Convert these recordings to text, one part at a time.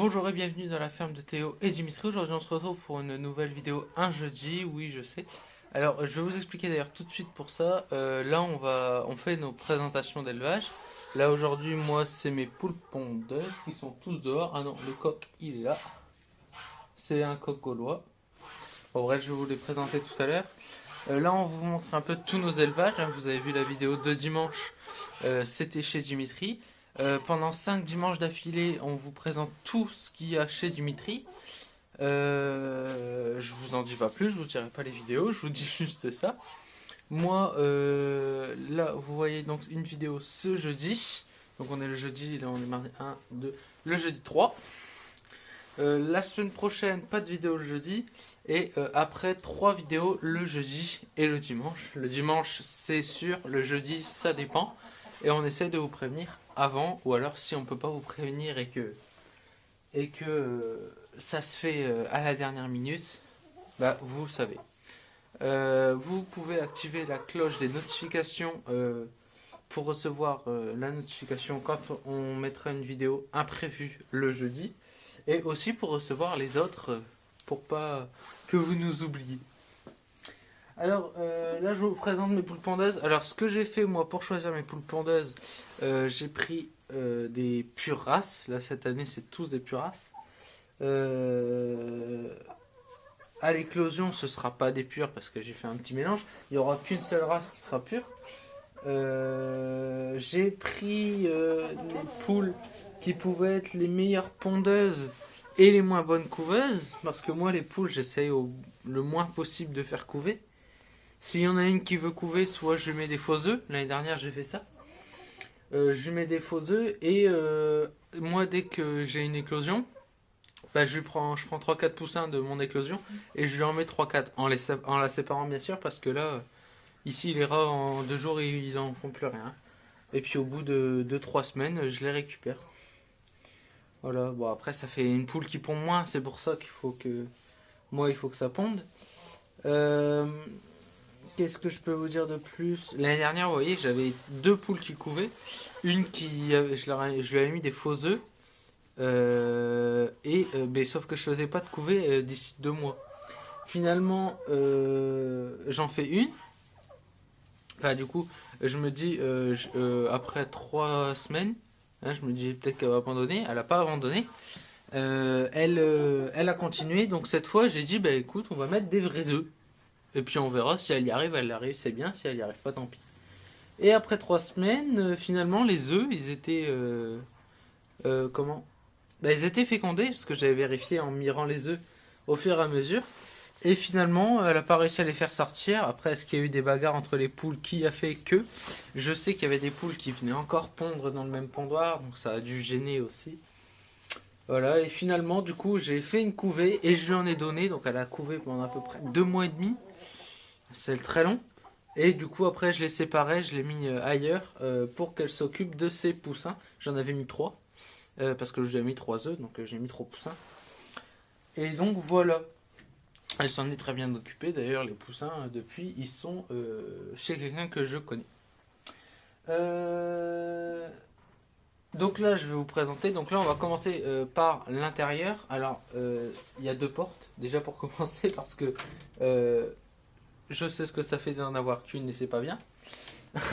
Bonjour et bienvenue dans la ferme de Théo et Dimitri. Aujourd'hui on se retrouve pour une nouvelle vidéo un jeudi, oui je sais. Alors je vais vous expliquer d'ailleurs tout de suite pour ça. Là on fait nos présentations d'élevage. Là aujourd'hui moi c'est mes poules pondeuses qui sont tous dehors. Ah non, le coq il est là. C'est un coq gaulois. Bon bref, je vais vous les présenter tout à l'heure. Là on vous montre un peu tous nos élevages, hein. Vous avez vu la vidéo de dimanche, c'était chez Dimitri. Pendant 5 dimanches d'affilée, on vous présente tout ce qu'il y a chez Dimitri. Je vous en dis pas plus, je vous dirai pas les vidéos, je vous dis juste ça. Moi, là, vous voyez donc une vidéo ce jeudi. Donc on est le jeudi, là on est mardi 1, 2, le jeudi 3. La semaine prochaine, pas de vidéo le jeudi. Et après, 3 vidéos le jeudi et le dimanche. Le dimanche, c'est sûr, le jeudi, ça dépend. Et on essaie de vous prévenir avant, ou alors si on peut pas vous prévenir et que ça se fait à la dernière minute, bah vous le savez. Vous pouvez activer la cloche des notifications pour recevoir la notification quand on mettra une vidéo imprévue le jeudi, et aussi pour recevoir les autres pour pas que vous nous oubliez. Alors là je vous présente mes poules pondeuses. Alors ce que j'ai fait moi pour choisir mes poules pondeuses, j'ai pris des pures races. Là cette année c'est tous des pures races. À l'éclosion ce sera pas des pures parce que j'ai fait un petit mélange. Il n'y aura qu'une seule race qui sera pure. J'ai pris les poules qui pouvaient être les meilleures pondeuses et les moins bonnes couveuses. Parce que moi les poules j'essaye le moins possible de faire couver. S'il y en a une qui veut couver, soit je mets des faux œufs. L'année dernière, j'ai fait ça. Je mets des faux œufs et moi, dès que j'ai une éclosion, bah, je prends 3-4 poussins de mon éclosion et je lui en mets 3-4 en la séparant bien sûr parce que là, ici, les rats en 2 jours, ils en font plus rien. Et puis au bout de 2-3 semaines, je les récupère. Voilà, bon après, ça fait une poule qui pond moins, c'est pour ça qu'il faut que... Moi, il faut que ça ponde. Qu'est-ce que je peux vous dire de plus? L'année dernière, vous voyez, j'avais 2 poules qui couvaient. Une qui, je lui avais mis des faux œufs. Mais sauf que je faisais pas de couver d'ici 2 mois. Finalement, j'en fais une. Enfin, du coup, je me dis, après 3 semaines, hein, je me dis peut-être qu'elle va abandonner. Elle a pas abandonné. Elle a continué. Donc cette fois, j'ai dit, bah écoute, on va mettre des vrais œufs. Et puis on verra, si elle y arrive, c'est bien, si elle y arrive pas, tant pis. Et après 3 semaines, finalement, les œufs, ils étaient... comment bah, ils étaient fécondés, parce que j'avais vérifié en mirant les œufs au fur et à mesure. Et finalement, elle n'a pas réussi à les faire sortir. Après, est-ce qu'il y a eu des bagarres entre les poules? Qui a fait que? Je sais qu'il y avait des poules qui venaient encore pondre dans le même pondoir, donc ça a dû gêner aussi. Voilà, et finalement, du coup, j'ai fait une couvée et je lui en ai donné. Donc elle a couvé pendant à peu près 2 mois et demi. C'est très long. Et du coup après je les séparais, je les mis ailleurs pour qu'elle s'occupe de ses poussins. J'en avais mis 3 parce que je lui ai mis 3 œufs, donc j'ai mis 3 poussins. Et donc voilà. Elle s'en est très bien occupée. D'ailleurs les poussins depuis ils sont chez quelqu'un que je connais. Donc là je vais vous présenter. Donc là on va commencer par l'intérieur. Alors il y a 2 portes déjà pour commencer parce que... je sais ce que ça fait d'en avoir qu'une et c'est pas bien.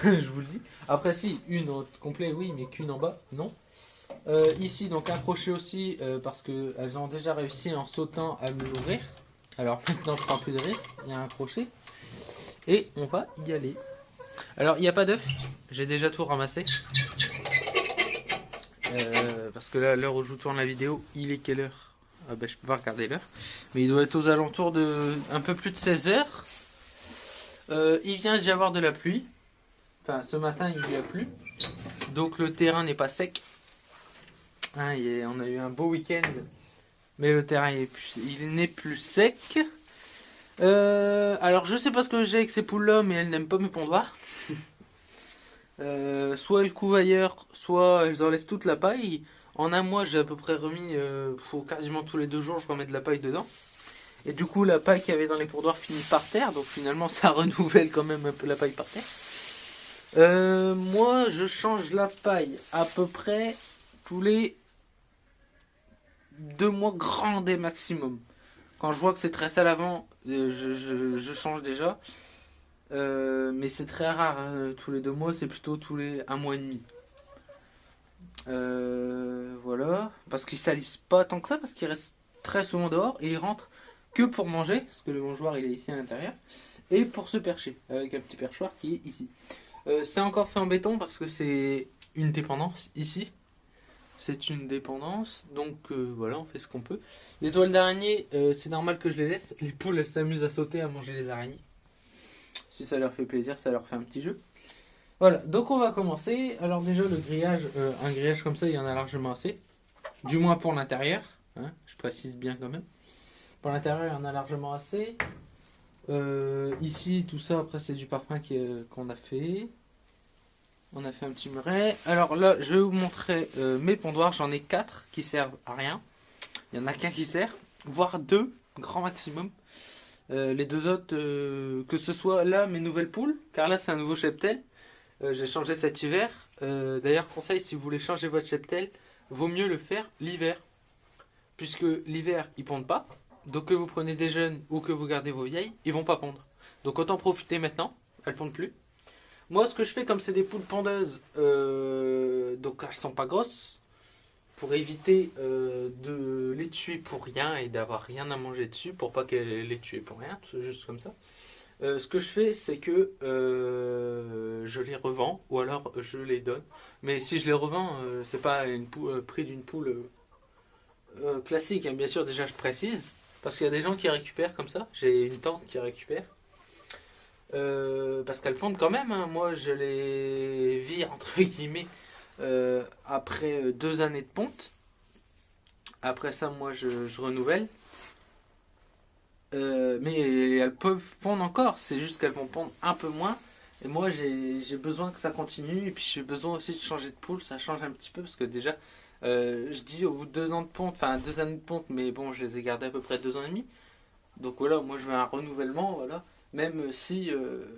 Je vous le dis. Après si, une en complet oui, mais qu'une en bas, non. Ici donc un crochet aussi parce qu'elles ont déjà réussi en sautant à me l'ouvrir. Alors maintenant je prends plus de risque, il y a un crochet. Et on va y aller. Alors il n'y a pas d'œuf, j'ai déjà tout ramassé. Parce que là à l'heure où je vous tourne la vidéo, il est quelle heure? Ah ben je peux pas regarder l'heure. Mais il doit être aux alentours de un peu plus de 16 heures. Il vient d'y avoir de la pluie. Enfin, ce matin, il y a plu. Donc, le terrain n'est pas sec. Hein, on a eu un beau week-end. Mais le terrain, il n'est plus sec. Alors, je sais pas ce que j'ai avec ces poules-là, mais elles n'aiment pas mes pondoirs. Soit elles couvent ailleurs, soit elles enlèvent toute la paille. En un mois, j'ai à peu près remis, quasiment tous les 2 jours, je remets de la paille dedans. Et du coup, la paille qu'il y avait dans les pourdoirs finit par terre. Donc finalement, ça renouvelle quand même un peu la paille par terre. Moi, je change la paille à peu près tous les 2 mois grand des maximum. Quand je vois que c'est très sale avant, je change déjà. Mais c'est très rare, hein. Tous les 2 mois, c'est plutôt tous les 1 mois et demi. Voilà. Parce qu'ils salissent pas tant que ça, parce qu'ils restent très souvent dehors et ils rentrent que pour manger, parce que le mangeoir il est ici à l'intérieur, et pour se percher, avec un petit perchoir qui est ici. C'est encore fait en béton parce que c'est une dépendance ici. C'est une dépendance, donc voilà, on fait ce qu'on peut. Les toiles d'araignée, c'est normal que je les laisse. Les poules, elles s'amusent à sauter, à manger les araignées. Si ça leur fait plaisir, ça leur fait un petit jeu. Voilà, donc on va commencer. Alors déjà, le grillage, un grillage comme ça, il y en a largement assez. Du moins pour l'intérieur, hein, je précise bien quand même. Pour l'intérieur, il y en a largement assez. Ici, tout ça, après, c'est du parpaing qu'on a fait. On a fait un petit muret. Alors là, je vais vous montrer mes pondoirs. J'en ai 4 qui servent à rien. Il n'y en a qu'un qui sert, voire 2, grand maximum. Les 2 autres, que ce soit là, mes nouvelles poules, car là, c'est un nouveau cheptel. J'ai changé cet hiver. D'ailleurs, conseil, si vous voulez changer votre cheptel, vaut mieux le faire l'hiver. Puisque l'hiver, ils pondent pas. Donc que vous prenez des jeunes ou que vous gardez vos vieilles, ils vont pas pondre. Donc autant profiter maintenant, elles pondent plus. Moi, ce que je fais, comme c'est des poules pondeuses, donc elles sont pas grosses, pour éviter de les tuer pour rien et d'avoir rien à manger dessus, pour pas qu'elles les tuent pour rien, juste comme ça. Ce que je fais, c'est que je les revends ou alors je les donne. Mais si je les revends, c'est pas prix d'une poule classique, hein. Bien sûr, déjà je précise, parce qu'il y a des gens qui récupèrent comme ça. J'ai une tante qui récupère. Parce qu'elles pondent quand même, hein. Moi, je les vire, entre guillemets, après 2 années de ponte. Après ça, moi, je renouvelle. Mais elles peuvent pondre encore, c'est juste qu'elles vont pondre un peu moins. Et moi, j'ai besoin que ça continue. Et puis, j'ai besoin aussi de changer de poule. Ça change un petit peu, parce que déjà, je dis au bout de 2 ans de ponte, enfin 2 années de ponte, mais bon, je les ai gardées à peu près 2 ans et demi. Donc voilà, moi, je veux un renouvellement, voilà. Même si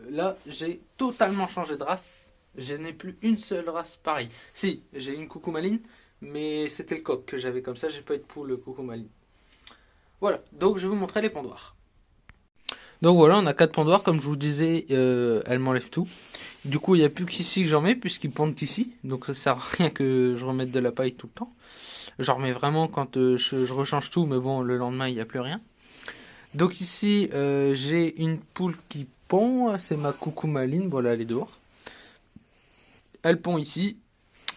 là, j'ai totalement changé de race. Je n'ai plus une seule race pareille. Si, j'ai une coucoumaline, mais c'était le coq que j'avais comme ça. J'ai pas eu de poule coucoumaline. Voilà, donc je vais vous montrer les pondoirs. Donc voilà, on a 4 pondoirs. Comme je vous disais, elles m'enlèvent tout. Du coup, il n'y a plus qu'ici que j'en mets, puisqu'ils pondent ici. Donc ça sert à rien que je remette de la paille tout le temps. J'en remets vraiment quand je rechange tout, mais bon, le lendemain, il n'y a plus rien. Donc ici, j'ai une poule qui pond, c'est ma coucoumaline, voilà, elle est dehors. Elle pond ici.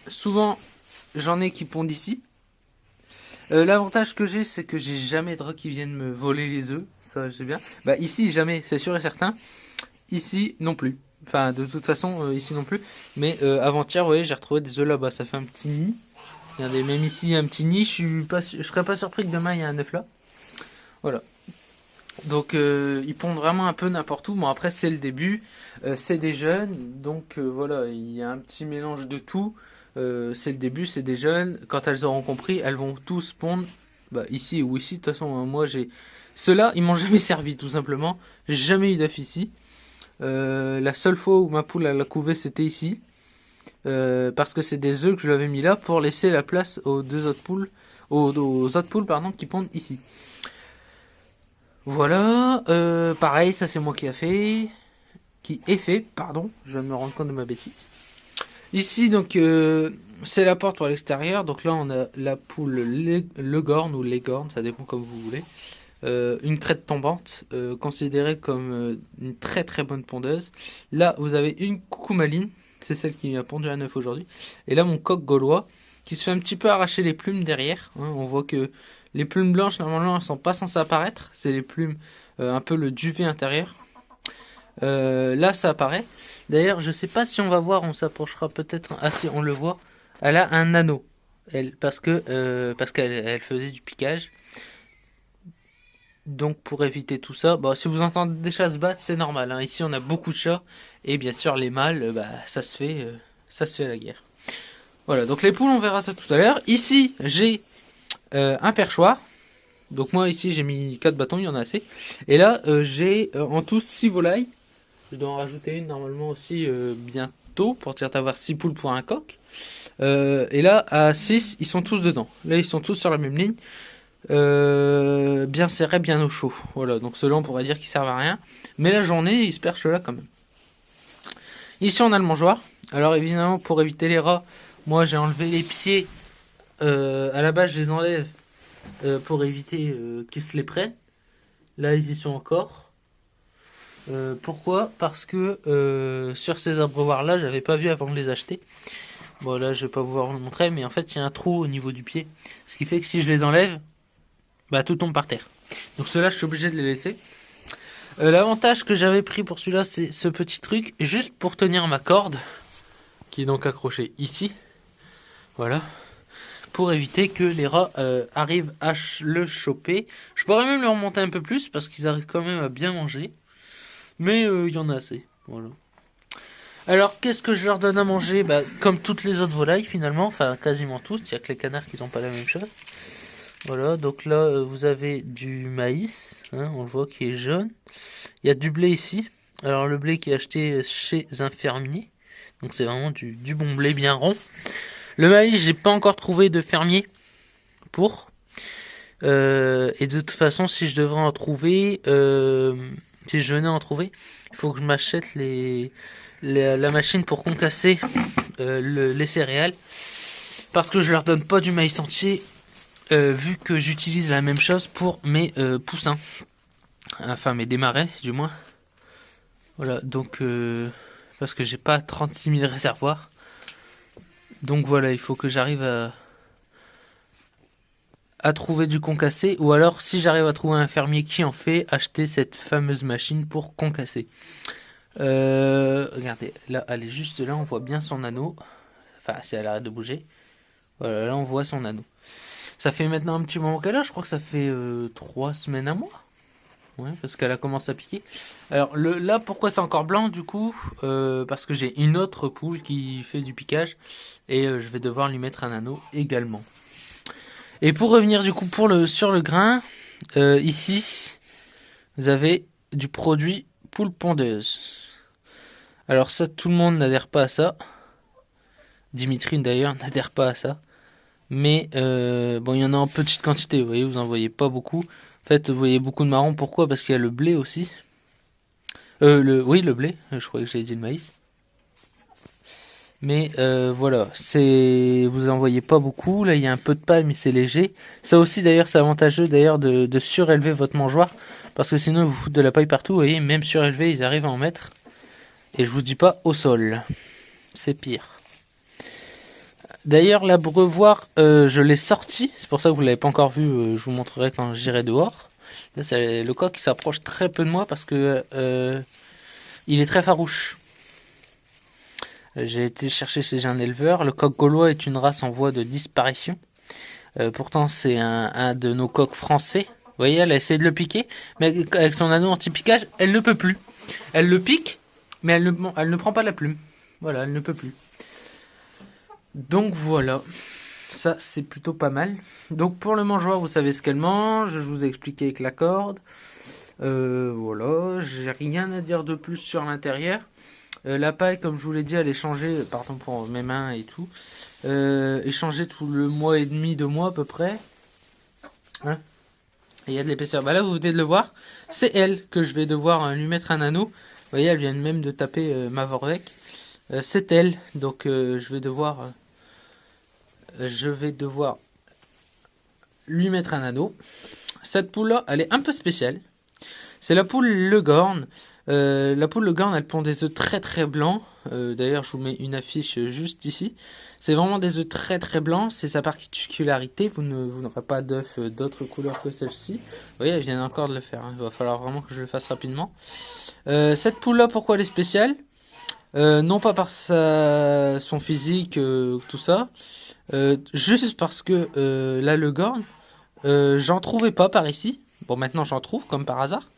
Souvent, j'en ai qui pondent ici. L'avantage que j'ai, c'est que j'ai jamais de rats qui viennent me voler les œufs, ça j'ai bien. Bah ici, jamais, c'est sûr et certain. Ici, non plus. Enfin, de toute façon, ici non plus. Mais avant-hier, vous voyez, j'ai retrouvé des œufs là-bas, ça fait un petit nid. Regardez, même ici, un petit nid, je serais pas surpris que demain, il y ait un œuf là. Voilà. Donc ils pondent vraiment un peu n'importe où. Bon après c'est le début, c'est des jeunes, donc voilà, il y a un petit mélange de tout. C'est le début, c'est des jeunes. Quand elles auront compris, elles vont tous pondre ici ou ici. De toute façon, moi j'ai ceux-là, ils m'ont jamais servi tout simplement. J'ai jamais eu d'œuf ici. La seule fois où ma poule elle a couvé, c'était ici, parce que c'est des œufs que je l'avais mis là pour laisser la place aux deux autres poules, aux autres poules pardon, qui pondent ici. Voilà, pareil, ça c'est moi qui ai fait, pardon, je viens de me rendre compte de ma bêtise. Ici, donc, c'est la porte pour l'extérieur, donc là on a la poule Leghorn ou Leghorn, ça dépend comme vous voulez. Une crête tombante, considérée comme une très très bonne pondeuse. Là, vous avez une coucoumaline, c'est celle qui a pondu un œuf aujourd'hui. Et là, mon coq gaulois, qui se fait un petit peu arracher les plumes derrière, hein, on voit que les plumes blanches, normalement, elles sont pas censées apparaître. C'est les plumes, un peu le duvet intérieur. Là, ça apparaît. D'ailleurs, je sais pas si on va voir, on s'approchera peut-être. Ah si, on le voit. Elle a un anneau. Parce qu'elle faisait du piquage. Donc, pour éviter tout ça, si vous entendez des chats se battre, c'est normal, hein. Ici, on a beaucoup de chats. Et bien sûr, les mâles, ça se fait à la guerre. Voilà, donc les poules, on verra ça tout à l'heure. Ici, j'ai un perchoir. Donc moi ici j'ai mis 4 bâtons, il y en a assez. Et là j'ai en tout 6 volailles. Je dois en rajouter une normalement aussi bientôt pour avoir 6 poules pour un coq. Et là à 6 ils sont tous dedans. Là ils sont tous sur la même ligne. bien serrés, bien au chaud. Voilà, donc ceux-là on pourrait dire qu'ils servent à rien. Mais la journée, ils se perchent là quand même. Ici on a le mangeoir. Alors évidemment pour éviter les rats, moi j'ai enlevé les pieds. À la base je les enlève pour éviter qu'ils se les prennent. Là ils y sont encore. Pourquoi? Parce que sur ces abreuvoirs là j'avais pas vu avant de les acheter. Bon là je vais pas pouvoir vous le montrer, mais en fait il y a un trou au niveau du pied. Ce qui fait que si je les enlève, bah tout tombe par terre. Donc ceux-là je suis obligé de les laisser. L'avantage que j'avais pris pour celui-là, c'est ce petit truc juste pour tenir ma corde, qui est donc accrochée ici. Voilà. Pour éviter que les rats arrivent à le choper. Je pourrais même le remonter un peu plus parce qu'ils arrivent quand même à bien manger. Mais il y en a assez. Voilà. Alors qu'est-ce que je leur donne à manger? Bah, comme toutes les autres volailles finalement, enfin quasiment tous. Il y a que les canards qui n'ont pas la même chose. Voilà, donc là vous avez du maïs, hein, on le voit qui est jaune. Il y a du blé ici. Alors le blé qui est acheté chez un fermier. Donc c'est vraiment du bon blé bien rond. Le maïs, j'ai pas encore trouvé de fermier pour. Et de toute façon, si je devrais en trouver, si je venais en trouver, il faut que je m'achète la machine pour concasser les céréales. Parce que je leur donne pas du maïs entier, vu que j'utilise la même chose pour mes poussins. Enfin, mes démarrais, du moins. Voilà, donc, parce que j'ai pas 36 000 réservoirs. Donc voilà, il faut que j'arrive à trouver du concassé. Ou alors, si j'arrive à trouver un fermier qui en fait, acheter cette fameuse machine pour concasser. Regardez, là, elle est juste là, on voit bien son anneau. Enfin, si elle arrête de bouger. Voilà, là, on voit son anneau. Ça fait maintenant un petit moment qu'elle a, je crois que ça fait 3 semaines à mois. Ouais, parce qu'elle a commencé à piquer. Alors là, pourquoi c'est encore blanc du coup? Parce que j'ai une autre poule qui fait du piquage et je vais devoir lui mettre un anneau également. Et pour revenir du coup sur le grain, ici vous avez du produit poule pondeuse. Alors ça, tout le monde n'adhère pas à ça. Dimitri d'ailleurs n'adhère pas à ça. Mais bon, il y en a en petite quantité, vous voyez, vous en voyez pas beaucoup. En fait, vous voyez beaucoup de marron. Pourquoi? Parce qu'il y a le blé aussi. Oui, le blé. Je croyais que j'avais dit le maïs. Mais voilà, vous en voyez pas beaucoup. Là, il y a un peu de paille, mais c'est léger. Ça aussi, d'ailleurs, c'est avantageux d'ailleurs de surélever votre mangeoire. Parce que sinon, vous foutez de la paille partout. Vous voyez, même surélevé, ils arrivent à en mettre. Et je vous dis pas au sol. C'est pire. D'ailleurs, l'abreuvoir, je l'ai sorti. C'est pour ça que vous l'avez pas encore vu. Je vous montrerai quand j'irai dehors. Là, c'est le coq qui s'approche très peu de moi parce que il est très farouche. J'ai été chercher chez un éleveur. Le coq gaulois est une race en voie de disparition. Pourtant, c'est un de nos coqs français. Vous voyez, elle a essayé de le piquer, mais avec son anneau anti-piquage, elle ne peut plus. Elle le pique, mais elle ne prend pas la plume. Voilà, elle ne peut plus. Donc voilà, ça c'est plutôt pas mal. Donc pour le mangeoire, vous savez ce qu'elle mange, je vous ai expliqué avec la corde. Voilà, j'ai rien à dire de plus sur l'intérieur. La paille, comme je vous l'ai dit, elle est changée, pardon pour mes mains et tout, est changée tout le mois et demi, 2 mois à peu près. Hein, et il y a de l'épaisseur. Bah là, vous venez de le voir, c'est elle que je vais devoir lui mettre un anneau. Vous voyez, elle vient même de taper ma Vorvec. C'est elle, donc je vais devoir lui mettre un anneau. Cette poule-là, elle est un peu spéciale. C'est la poule Leghorn. La poule Leghorn, elle pond des œufs très très blancs. D'ailleurs, je vous mets une affiche juste ici. C'est vraiment des œufs très très blancs. C'est sa particularité. Vous n'aurez pas d'œufs d'autres couleurs que celle-ci. Vous voyez, elle vient encore de le faire. Hein. Il va falloir vraiment que je le fasse rapidement. Cette poule-là, pourquoi elle est spéciale? Non pas par son physique, tout ça. Juste parce que la Leghorn, j'en trouvais pas par ici. Bon, maintenant j'en trouve comme par hasard.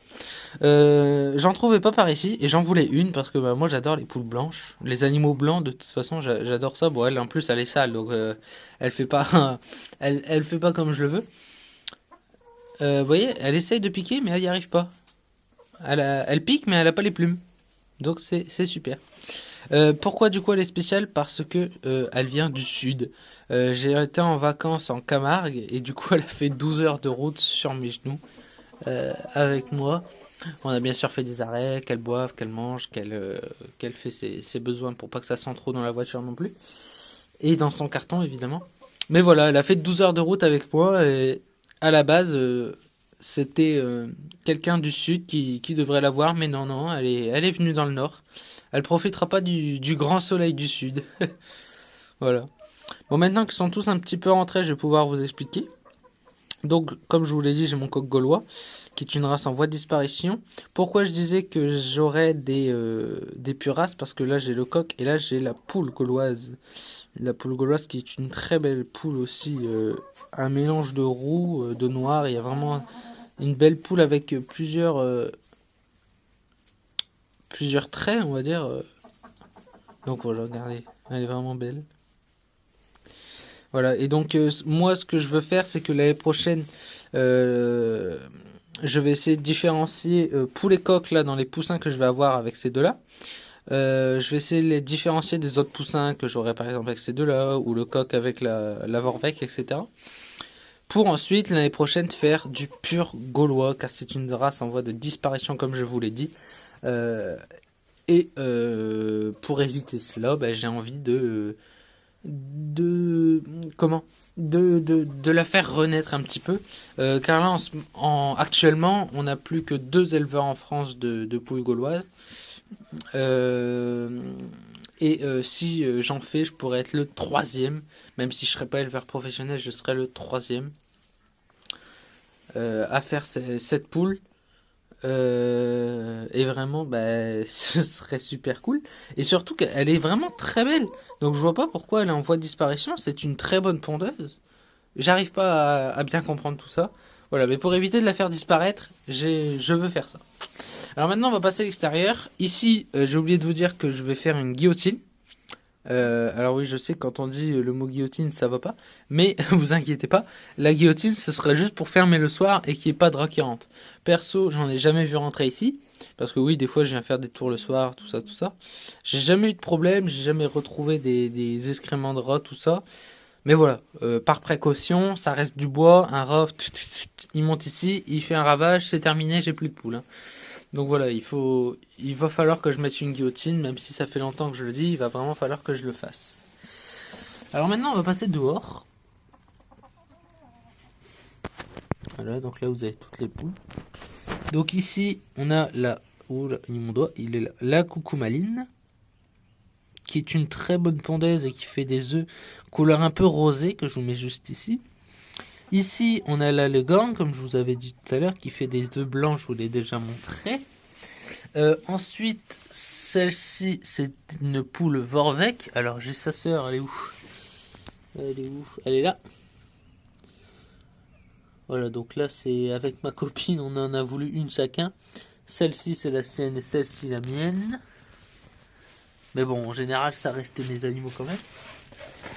J'en trouvais pas par ici et j'en voulais une parce que moi j'adore les poules blanches, les animaux blancs de toute façon j'adore ça. Bon, elle en plus elle est sale donc elle fait pas elle fait pas comme je le veux. Vous voyez, elle essaye de piquer mais elle y arrive pas. Elle pique mais elle a pas les plumes. Donc c'est super. Pourquoi du coup elle est spéciale? Parce que elle vient du sud. J'ai été en vacances en Camargue et du coup elle a fait 12 heures de route sur mes genoux avec moi. On a bien sûr fait des arrêts, qu'elle boive, qu'elle mange, qu'elle fait ses besoins pour pas que ça sente trop dans la voiture non plus. Et dans son carton évidemment. Mais voilà, elle a fait 12 heures de route avec moi et à la base c'était quelqu'un du sud qui devrait la voir, mais non, non, elle est venue dans le nord. Elle profitera pas du grand soleil du sud. Voilà. Bon, maintenant qu'ils sont tous un petit peu rentrés, je vais pouvoir vous expliquer. Donc, comme je vous l'ai dit, j'ai mon coq gaulois, qui est une race en voie de disparition. Pourquoi je disais que j'aurais des pures races? Parce que là, j'ai le coq et là, j'ai la poule gauloise. La poule gauloise qui est une très belle poule aussi. Un mélange de roux, de noir. Il y a vraiment une belle poule avec plusieurs traits, on va dire. Donc voilà, regardez, elle est vraiment belle. Voilà, et donc moi ce que je veux faire c'est que l'année prochaine euh, je vais essayer de différencier pour les coqs là dans les poussins que je vais avoir avec ces deux-là. Je vais essayer de les différencier des autres poussins que j'aurai par exemple avec ces deux-là ou le coq avec la Vorbec, etc. Pour ensuite l'année prochaine faire du pur gaulois car c'est une race en voie de disparition comme je vous l'ai dit. Euh, pour éviter cela, bah, j'ai envie de comment de la faire renaître un petit peu car là actuellement on n'a plus que 2 éleveurs en France de poules gauloises si j'en fais je pourrais être le troisième, même si je serais pas éleveur professionnel je serais le troisième à faire cette poule. Et vraiment, bah, ce serait super cool. Et surtout qu'elle est vraiment très belle. Donc je vois pas pourquoi elle est en voie de disparition. C'est une très bonne pondeuse. J'arrive pas à bien comprendre tout ça. Voilà, mais pour éviter de la faire disparaître, je veux faire ça. Alors maintenant, on va passer à l'extérieur. Ici, j'ai oublié de vous dire que je vais faire une guillotine. Alors oui, je sais que quand on dit le mot guillotine, ça va pas. Mais vous inquiétez pas, la guillotine, ce serait juste pour fermer le soir et qu'il n'y ait pas de rats qui rentrent. Perso, j'en ai jamais vu rentrer ici. Parce que oui, des fois, je viens faire des tours le soir, tout ça, tout ça. J'ai jamais eu de problème, j'ai jamais retrouvé des excréments de rats, tout ça. Mais voilà, par précaution, ça reste du bois, un rat, il monte ici, il fait un ravage, c'est terminé, j'ai plus de poules. Hein. Donc voilà, il va falloir que je mette une guillotine, même si ça fait longtemps que je le dis, il va vraiment falloir que je le fasse. Alors maintenant, on va passer dehors. Voilà, donc là vous avez toutes les poules. Donc ici, on a mon doigt, il est là, la coucoumaline, qui est une très bonne pondaise et qui fait des œufs couleur un peu rosée, que je vous mets juste ici. Ici, on a la Leghorn, comme je vous avais dit tout à l'heure, qui fait des œufs blancs, je vous l'ai déjà montré. Ensuite, celle-ci, c'est une poule Vorbec. Alors, j'ai sa sœur, elle est où? Elle est où? Elle est là. Voilà, donc là, c'est avec ma copine, on en a voulu une chacun. Celle-ci, c'est la sienne et celle-ci, la mienne. Mais bon, en général, ça reste mes animaux quand même.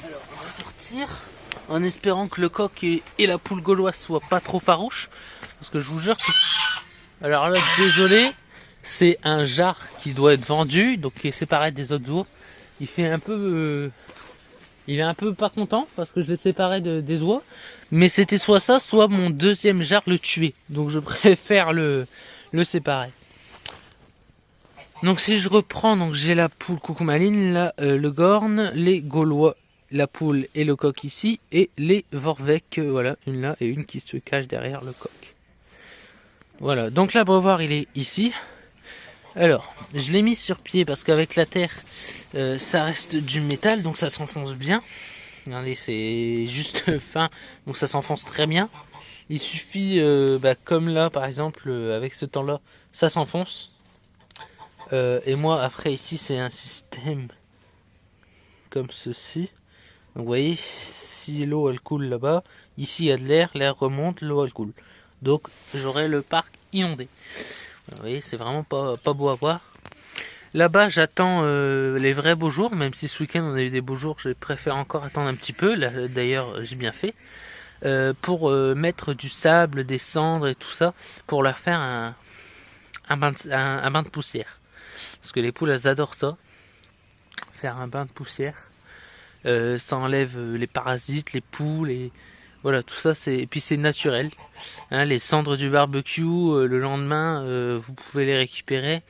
Alors, on va sortir. En espérant que le coq et la poule gauloise soient pas trop farouches. Parce que je vous jure que... Alors là, désolé, c'est un jar qui doit être vendu, donc qui est séparé des autres ours. Il fait un peu... il est un peu pas content parce que je l'ai séparé des oies. Mais c'était soit ça, soit mon deuxième jar le tuer. Donc je préfère le séparer. Donc si je reprends, donc j'ai la poule coucoumaline, là, le Gorne, les Gaulois, la poule et le coq ici, et les Vorbec, voilà, une là et une qui se cache derrière le coq. Voilà, donc l'abreuvoir il est ici. Alors, je l'ai mis sur pied parce qu'avec la terre, ça reste du métal, donc ça s'enfonce bien. Regardez, c'est juste fin, donc ça s'enfonce très bien. Il suffit, comme là par exemple, avec ce temps-là, ça s'enfonce. Et moi après ici c'est un système comme ceci. Donc vous voyez, si l'eau elle coule là-bas, ici il y a de l'air remonte, l'eau elle coule. Donc j'aurai le parc inondé. Vous voyez, c'est vraiment pas beau à voir. Là-bas j'attends les vrais beaux jours, même si ce week-end on a eu des beaux jours, je préfère encore attendre un petit peu. Là, d'ailleurs j'ai bien fait. Pour mettre du sable, des cendres et tout ça, pour leur faire un bain de poussière. Parce que les poules elles adorent ça. faire un bain de poussière. Ça enlève les parasites, les poules, et voilà, tout ça, et puis c'est naturel. Hein, les cendres du barbecue, le lendemain, vous pouvez les récupérer.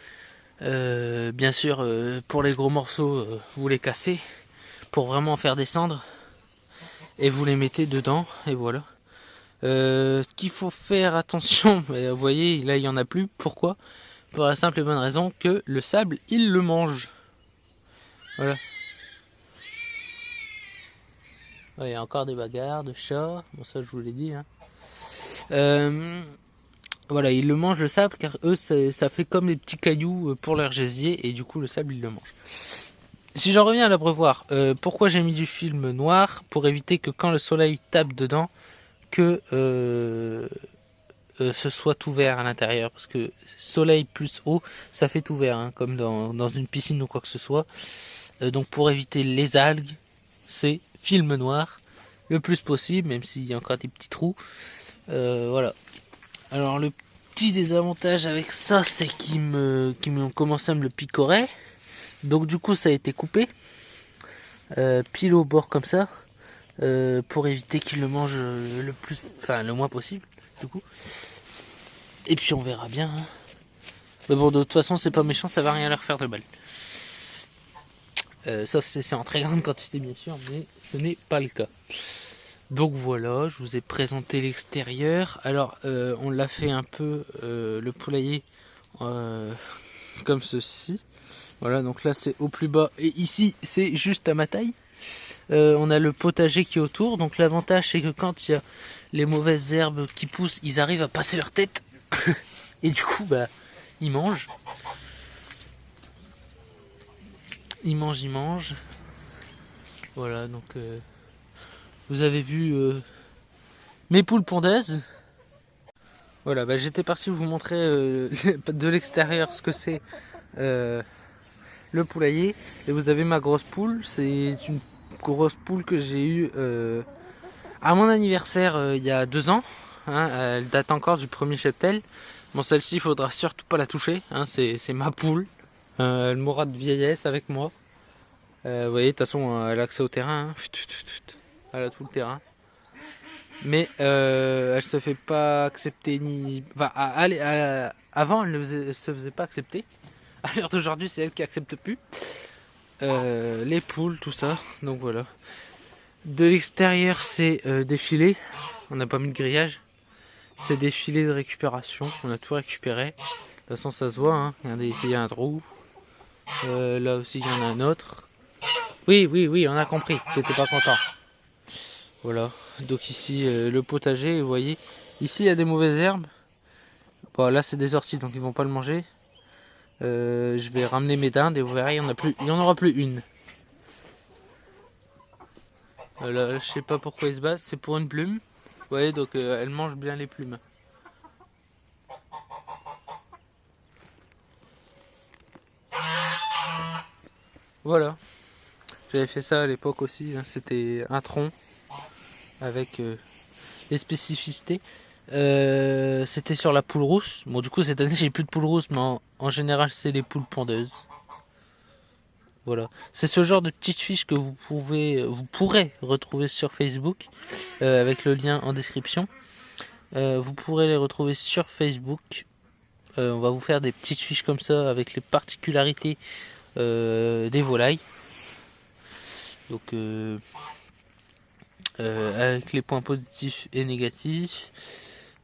Bien sûr, pour les gros morceaux, vous les cassez pour vraiment faire des cendres et vous les mettez dedans, et voilà. Ce qu'il faut faire attention, vous voyez, là il y en a plus. Pourquoi? Pour la simple et bonne raison que le sable, il le mange. Voilà. Il y a encore des bagarres de chats, bon ça je vous l'ai dit. Hein. Voilà, ils le mangent le sable car eux ça fait comme des petits cailloux pour leur gésier et du coup le sable ils le mangent. Si j'en reviens à l'abreuvoir, pourquoi j'ai mis du film noir? Pour éviter que quand le soleil tape dedans, que ce soit tout vert à l'intérieur, parce que soleil plus eau ça fait tout vert, hein, comme dans une piscine ou quoi que ce soit. Donc pour éviter les algues, c'est film noir le plus possible, même s'il y a encore des petits trous. Voilà. Alors le petit désavantage avec ça, c'est qu'ils m'ont commencé à me le picorer. Donc du coup ça a été coupé pile au bord comme ça, pour éviter qu'ils le mangent le moins possible du coup. Et puis on verra bien. Hein. Mais bon, de toute façon c'est pas méchant, ça va rien leur faire de mal. Sauf si c'est en très grande quantité bien sûr, mais ce n'est pas le cas. Donc voilà, je vous ai présenté l'extérieur. Alors on l'a fait un peu le poulailler comme ceci. Voilà, donc là c'est au plus bas et ici c'est juste à ma taille. On a le potager qui est autour, donc l'avantage c'est que quand il y a les mauvaises herbes qui poussent, ils arrivent à passer leur tête et du coup bah ils mangent. Ils mangent. Voilà, donc vous avez vu mes poules pondeuses. Voilà, bah, j'étais parti vous montrer de l'extérieur ce que c'est le poulailler. Et vous avez ma grosse poule. C'est une grosse poule que j'ai eue à mon anniversaire il y a 2 ans. Hein, elle date encore du premier cheptel. Bon, celle-ci, il faudra surtout pas la toucher. Hein, c'est ma poule. Elle mourra de vieillesse avec moi. Vous voyez, de toute façon, elle a accès au terrain. Hein. Elle a tout le terrain. Mais elle se fait pas accepter ni. Enfin, avant, elle ne se faisait pas accepter. À l'heure d'aujourd'hui, c'est elle qui accepte plus. Les poules, tout ça. Donc voilà. De l'extérieur, c'est des filets. On n'a pas mis de grillage. C'est des filets de récupération. On a tout récupéré. De toute façon, ça se voit. Hein. Regardez, il y a un trou. Là aussi, il y en a un autre. Oui, on a compris. T'étais pas content. Voilà. Donc ici, le potager, vous voyez. Ici, il y a des mauvaises herbes. Bon, là, c'est des orties, donc ils vont pas le manger. Je vais ramener mes dindes et vous verrez, il n'y en aura plus une. Voilà, je sais pas pourquoi ils se battent. C'est pour une plume. Vous voyez, donc elle mange bien les plumes. Voilà. J'avais fait ça à l'époque aussi. Hein. C'était un tronc avec les spécificités. C'était sur la poule rousse. Bon, du coup, cette année, j'ai plus de poule rousse, mais en général, c'est les poules pondeuses. Voilà. C'est ce genre de petites fiches que vous pourrez retrouver sur Facebook, avec le lien en description. Vous pourrez les retrouver sur Facebook. On va vous faire des petites fiches comme ça avec les particularités des volailles. Donc avec les points positifs et négatifs.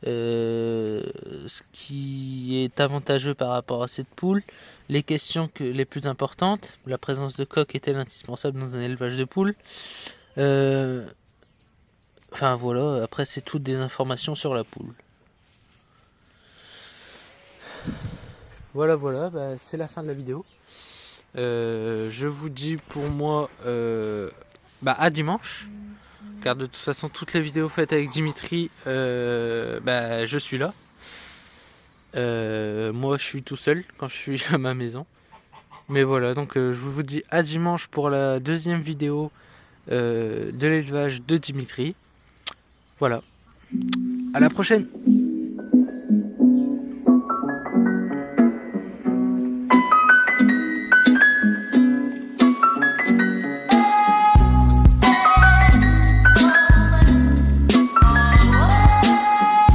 Ce qui est avantageux par rapport à cette poule, les questions les plus importantes, la présence de coq est-elle indispensable dans un élevage de poules? Enfin voilà, après c'est toutes des informations sur la poule. Voilà, bah, c'est la fin de la vidéo. Je vous dis pour moi à dimanche. Car de toute façon toutes les vidéos faites avec Dimitri, je suis là. Moi je suis tout seul quand je suis à ma maison. Mais voilà, donc je vous dis à dimanche pour la deuxième vidéo de l'élevage de Dimitri. Voilà. À la prochaine.